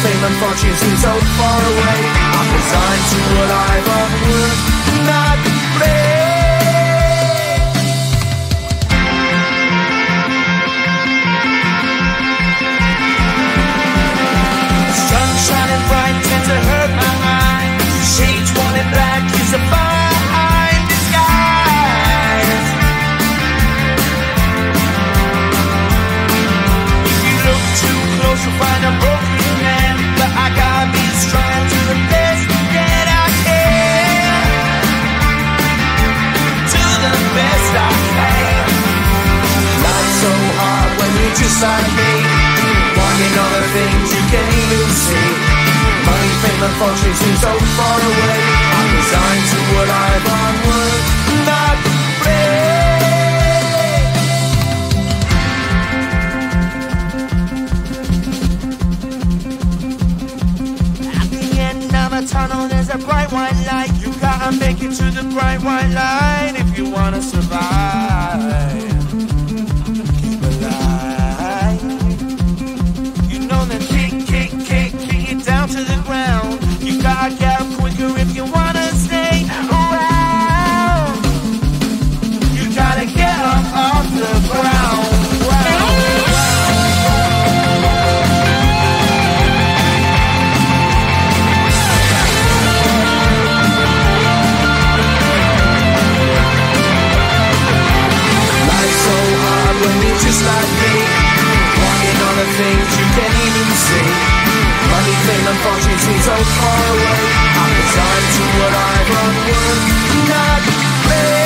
fame and fortune seem so far away. I'm resigned to a life of work, not play. Sun shining bright tends to hurt my mind. Shades worn in black is a fine disguise. If you look too close you'll find a broken man, but I got me strong to the best that I can. To the best I can. Life's so hard when you're just like me, wanting all the things you can't even see. Money, fame and fortune seem so far away. I'm resigned to a life on work, not play. At the end of a tunnel there's a bright white light. You gotta make it to the bright white light if you wanna survive. Keep alive. You know that kick it down to the ground. You gotta get up quicker if you wanna stay around. You gotta get up off the ground. Life's so hard when you're just like me, wanting all the things you can't even see. Money, fame and fortune seem so far away. I'm resigned to what I've run work, not play.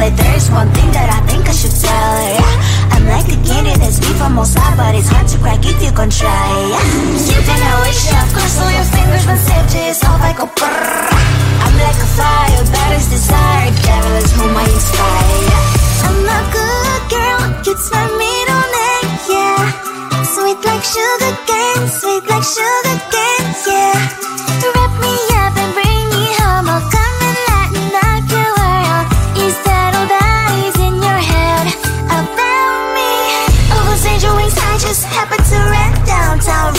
There's one thing that I think I should tell her, yeah. I'm like the candy that's sweet from outside, but it's hard to crack if you can try, yeah. You think I wish you cross all your fingers when safety is off, I go brrrr. I'm like a fire, that is desire, devil is whom I inspire, yeah. I'm a good girl, it's my middle name, yeah. Sweet like sugar cane, sweet like sugar cane, yeah. Wrap me up and bring me home, I'll come and lighten up your world. Is that all that is in your head about me? Oh, those angel wings I just happen to rent downtown,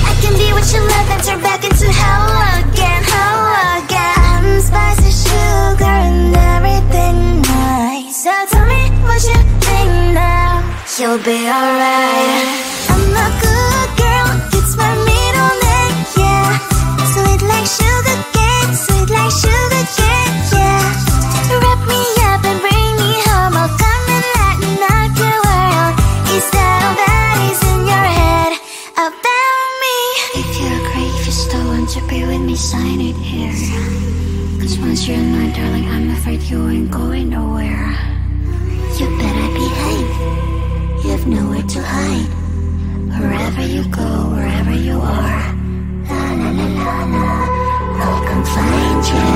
I can be what you love and turn back into hell again, I'm spicy sugar and everything nice. So tell me what you think now, you'll be alright. I'm a good girl, it's my middle name, yeah. Sweet like sugar cane, sweet like sugar cane, yeah. Wrap me up and bring me home, I'll come and lighten up your world. Is that all that is in your head about me? If you agree, if you still want to be with me, sign it here. Cause once you're mine, darling, I'm afraid you ain't going nowhere. You better behave, you have nowhere to hide. Wherever you go, wherever you are, la la la la la, I'll come find you.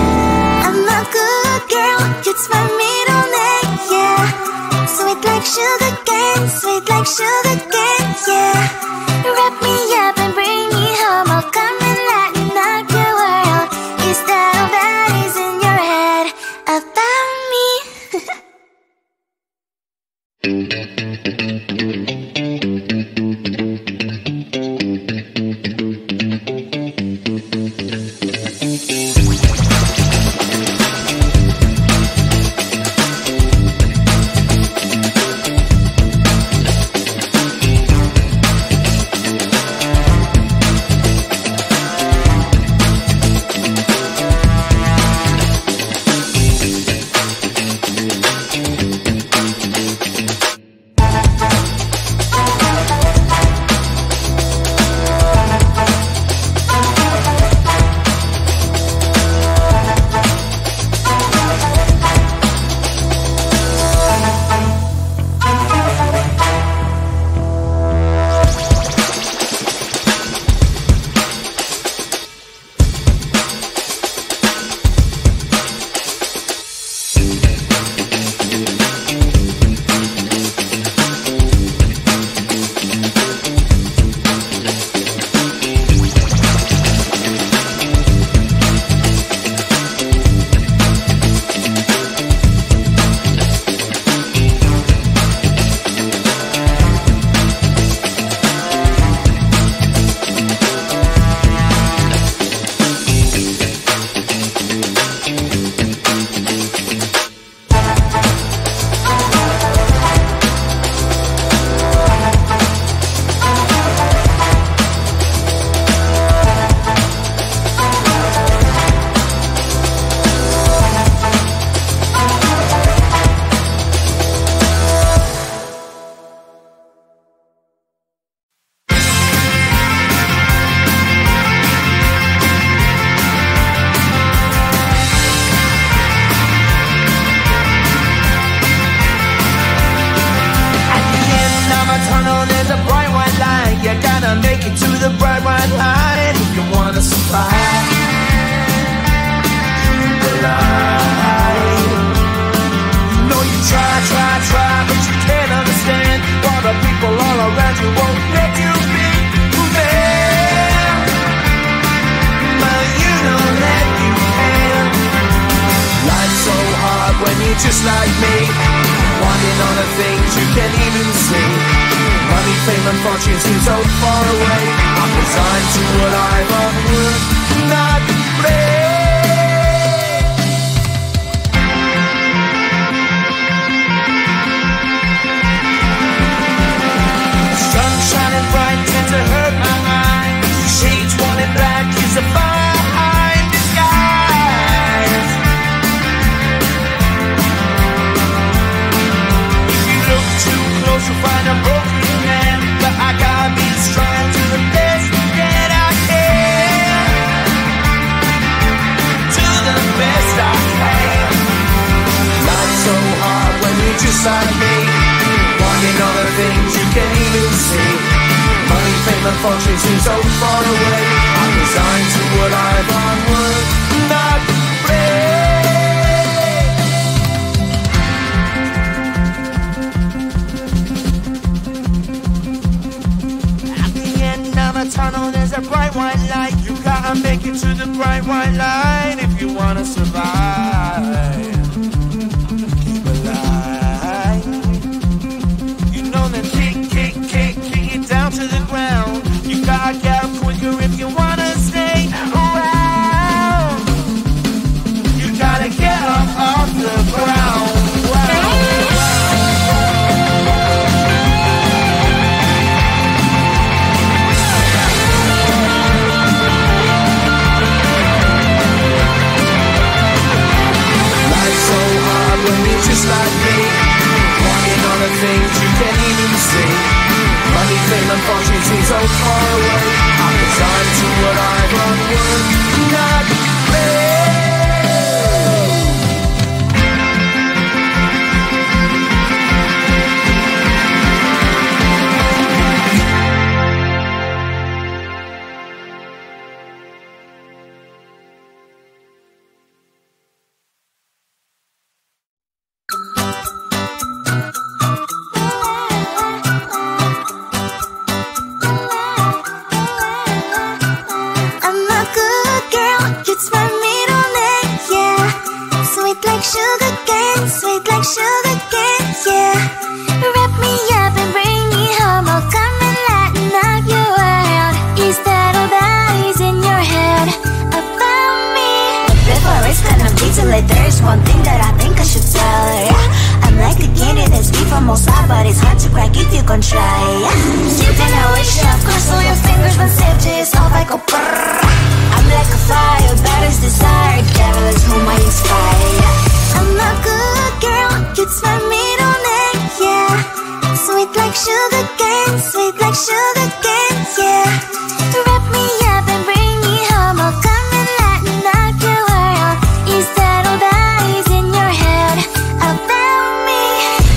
I'm a good girl, it's my middle name, yeah. Sweet like sugar cane, sweet like sugar cane, yeah. Wrap me up and bring me home, I'll come and lighten up your world. Is that all that is in your head about me? to the bright white light if you wanna survive. The light. You know you try, but you can't understand why the people all around you won't let you be who they are. But you know that you can. Life's so hard when you're just like me, wanting all the things you can't even see. Money, fame and fortune seem so far away. I'm resigned to what I would not play. Sun shining bright tends to hurt my eyes. Shades worn in black is a fine disguise. If you look too close you'll find a broken man, but I gotta be strong to the best that I can. To the best I can. Life's so hard when you're just like me, wanting all the things you can't even see. Money, fame and fortune seem so far away. I'm resigned to what I thought would not play. At the end of a tunnel there's a bright white light. You gotta make it to the bright white light if you wanna survive. Keep alive. You know that kick it down to the ground. You gotta get up quicker if you wanna stay around. You gotta get up off the ground. Life's so hard when you're just like me, wanting all the things you can't even see. Money, fame and fortune seem so far away. I'm resigned to what I thought would not play. There's one thing that I think I should tell, yeah. I'm like the candy that's sweet from outside, but it's hard to crack if you can try, yeah. You can wish, of course, all your fingers when saved is off, I go brrrr. I'm like a fire, baddest desire, devil is whom I inspire, yeah. I'm a good girl, it's my middle name, yeah. Sweet like sugar cane, yeah. Wrap me up and bring me home, I'll come and lighten up your world. Is that all that is in your head about me?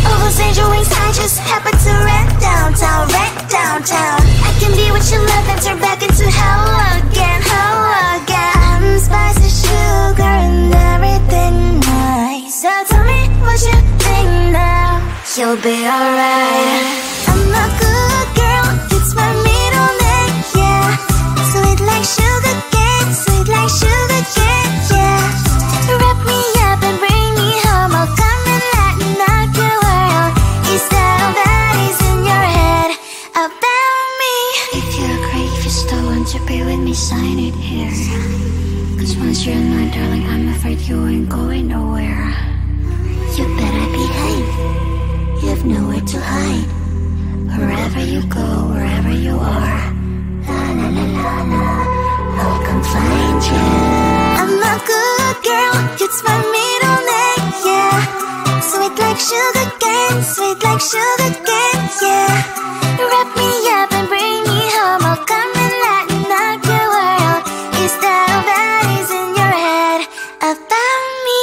All those angel wings I just happen to rent downtown. I can be what you love and turn back into hell again. I'm spicy sugar and everything nice. So tell me what you think now. You'll be alright. I'm a good girl, it's my middle name, yeah. Sweet like sugar cane, yeah. Wrap me up and bring me home, I'll come and lighten up your world. Is that all that is in your head about me? If you're great, if you still want to be with me, sign it here. Cause once you're mine, darling, I'm afraid you ain't going nowhere. You better behave, you have nowhere to hide. Wherever you go, wherever you are, la la la la la, I'll come find you. I'm a good girl, it's my middle name, yeah. Sweet like sugar cane, yeah. Wrap me up and bring me home, I'll come and lighten up your world. Is that all that is in your head about me?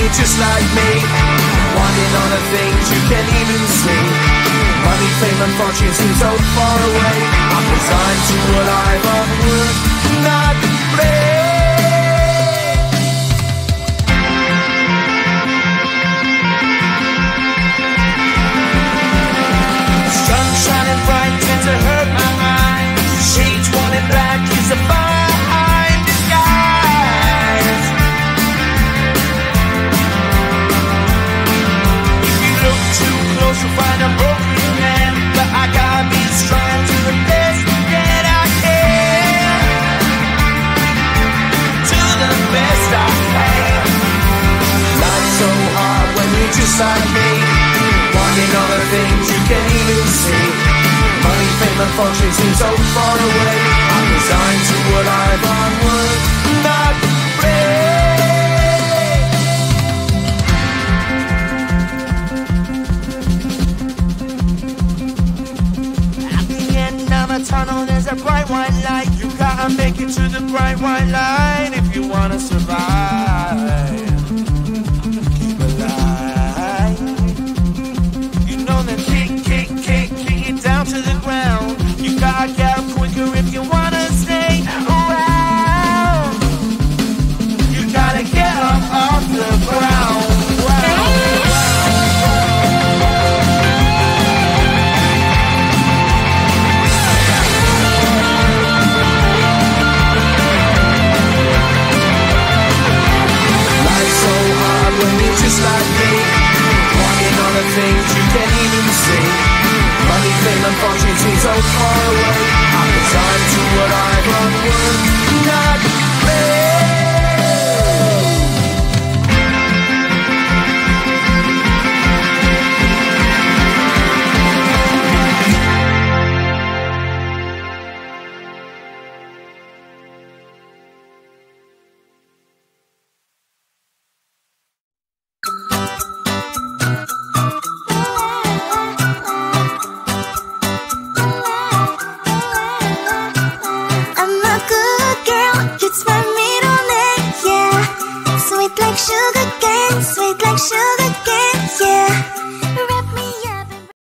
you're just like me, wanting all the things you can't even see. Money, fame and fortune seem so far away. I'm resigned to a life of work, not play. Sun shining bright tends to hurt my mind. Shades worn in black is a fine disguise. If you look too close you'll find a broken man, but I gotta be strong to the best that I can. To the best I can. Life's so hard when you're just like me, wanting all the things you can't even see. Money, fame and fortune seem so far away. I'm resigned to a life on work, not play. At the end of a tunnel there's a bright white light. You gotta make it to the bright white light if you wanna survive. Keep alive. You know that kick it down to the ground. You gotta get up quicker if you wanna stay around. You gotta get up off the ground. Life's so hard when you're just like me, wanting all the things you can't even see. Money, fame and fortune seem so far away. I'm resigned to what I've on work, not play. Sugar cane, yeah.